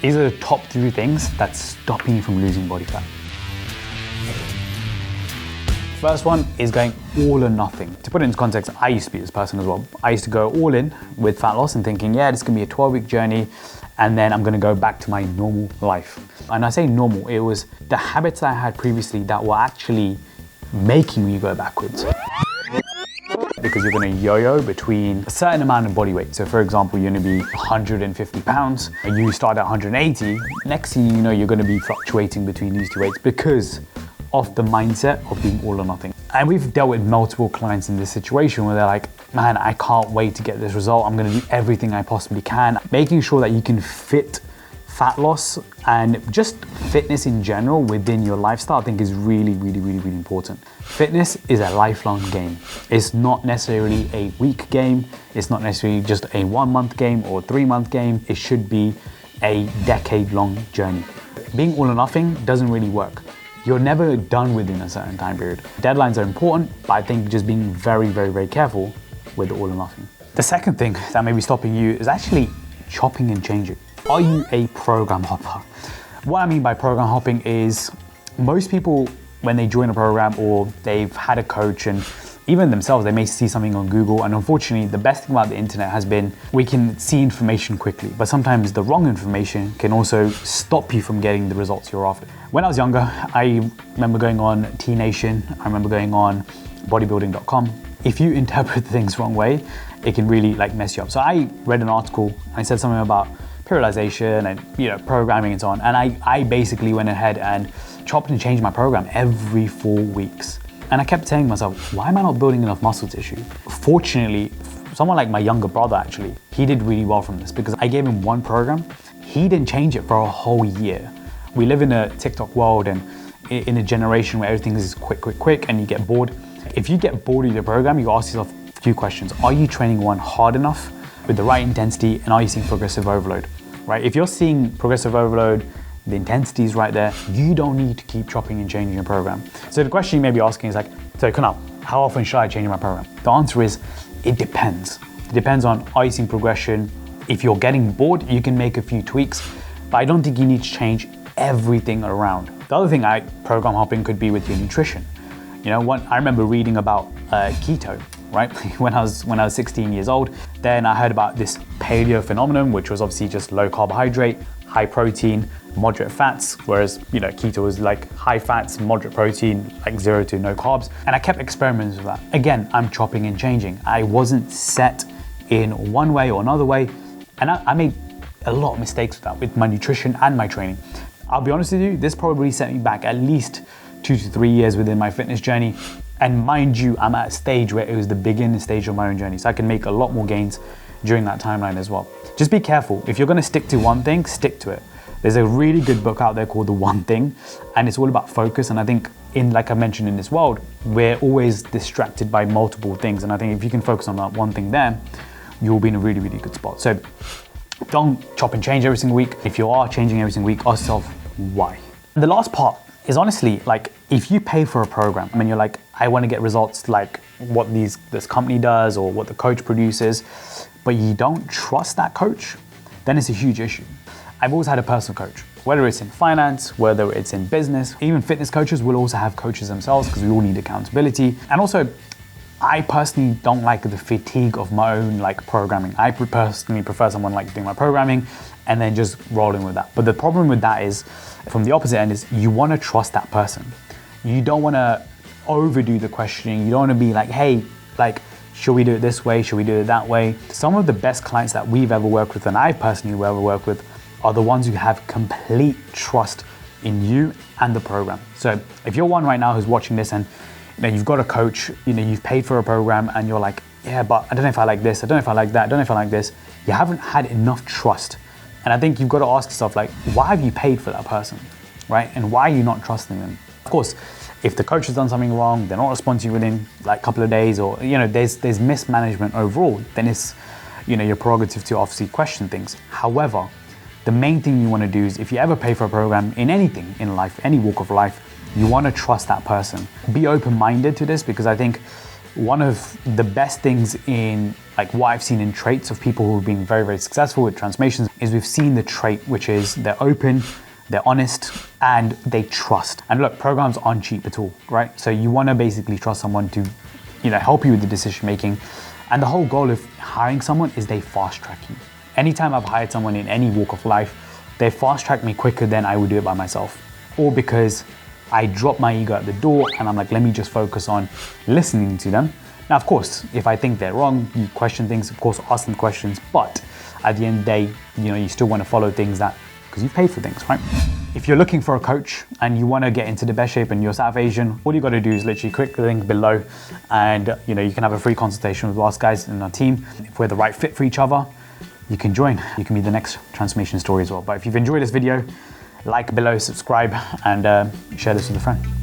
These are the top 3 things that's stopping you from losing body fat. First one is going all or nothing. To put it into context, I used to be this person as well. I used to go all in with fat loss and thinking, yeah, this is gonna be a 12-week journey and then I'm gonna go back to my normal life. And I say normal, it was the habits that I had previously that were actually making me go backwards. Because you're gonna yo-yo between a certain amount of body weight. So for example, you're gonna be 150 pounds, and you start at 180, next thing you know, you're gonna be fluctuating between these 2 weights because of the mindset of being all or nothing. And we've dealt with multiple clients in this situation where they're like, man, I can't wait to get this result. I'm gonna do everything I possibly can. Making sure that you can fit fat loss and just fitness in general within your lifestyle, I think is really important. Fitness is a lifelong game. It's not necessarily a week game. It's not necessarily just a 1-month game or 3-month game. It should be a decade-long journey. Being all or nothing doesn't really work. You're never done within a certain time period. Deadlines are important, but I think just being very careful with the all or nothing. The second thing that may be stopping you is actually chopping and changing. Are you a program hopper? What I mean by program hopping is most people, when they join a program or they've had a coach, and even themselves, they may see something on Google, and unfortunately, the best thing about the internet has been we can see information quickly, but sometimes the wrong information can also stop you from getting the results you're after. When I was younger, I remember going on T Nation, I remember going on bodybuilding.com. If you interpret things wrong way, it can really mess you up. So I read an article and I said something about periodization and programming and so on, and I basically went ahead and chopped and changed my program every 4 weeks. And I kept saying to myself, why am I not building enough muscle tissue? Fortunately, someone like my younger brother actually, he did really well from this because I gave him one program. He didn't change it for a whole year. We live in a TikTok world and in a generation where everything is quick and you get bored. If you get bored with your program, you ask yourself a few questions. Are you training one hard enough with the right intensity, and are you seeing progressive overload? Right? If you're seeing progressive overload, the intensity is right there, you don't need to keep chopping and changing your program. So the question you may be asking is so Kunal, how often should I change my program? The answer is, it depends. It depends on, are you seeing progression? If you're getting bored, you can make a few tweaks, but I don't think you need to change everything around. The other thing program hopping could be with your nutrition. I remember reading about keto, right? when I was 16 years old, then I heard about this paleo phenomenon, which was obviously just low carbohydrate, high protein, moderate fats, whereas keto was high fats, moderate protein, 0 to no carbs. And I kept experimenting with that. Again, I'm chopping and changing. I wasn't set in one way or another way, and I made a lot of mistakes with that, with my nutrition and my training. I'll be honest with you, this probably set me back at least 2 to 3 years within my fitness journey. And mind you, I'm at a stage where it was the beginning stage of my own journey, so I can make a lot more gains during that timeline as well. Just be careful. If you're gonna stick to one thing, stick to it. There's a really good book out there called The One Thing, and it's all about focus. And I think like I mentioned, in this world, we're always distracted by multiple things. And I think if you can focus on that one thing there, you'll be in a really good spot. So don't chop and change every single week. If you are changing every single week, ask yourself why. The last part is honestly, if you pay for a program and you're I want to get results like what this company does or what the coach produces, but you don't trust that coach, then it's a huge issue. I've always had a personal coach, whether it's in finance, whether it's in business. Even fitness coaches will also have coaches themselves because we all need accountability. And also, I personally don't like the fatigue of my own programming. I personally prefer someone doing my programming and then just rolling with that. But the problem with that is, from the opposite end, is you want to trust that person. You don't want to overdo the questioning. You don't want to be hey, should we do it this way? Should we do it that way? Some of the best clients that we've ever worked with, and I personally will ever work with, are the ones who have complete trust in you and the program. So if you're one right now who's watching this and you've got a coach, you've paid for a program and you're yeah, but I don't know if I like this, I don't know if I like that, I don't know if I like this. You haven't had enough trust. And I think you've got to ask yourself, why have you paid for that person, right? And why are you not trusting them? Of course, if the coach has done something wrong, they're not responding within a couple of days, or there's mismanagement overall, then it's your prerogative to obviously question things. However, the main thing you want to do is, if you ever pay for a program in anything in life, any walk of life, you want to trust that person. Be open-minded to this, because I think one of the best things in like what I've seen in traits of people who've been very, very successful with transformations is we've seen the trait, which is they're open, they're honest, and they trust. And look, programs aren't cheap at all, right? So you want to basically trust someone to, help you with the decision making. And the whole goal of hiring someone is they fast track you. Anytime I've hired someone in any walk of life, they fast track me quicker than I would do it by myself. Or because I drop my ego at the door and I'm like, let me just focus on listening to them. Now, of course, if I think they're wrong, you question things, of course, ask them questions. But at the end of the day, you still want to follow things because you pay for things, right? If you're looking for a coach and you want to get into the best shape and you're South Asian, all you got to do is literally click the link below and you can have a free consultation with us guys in our team. If we're the right fit for each other, you can join. You can be the next transformation story as well. But if you've enjoyed this video, like below, subscribe, and share this with a friend.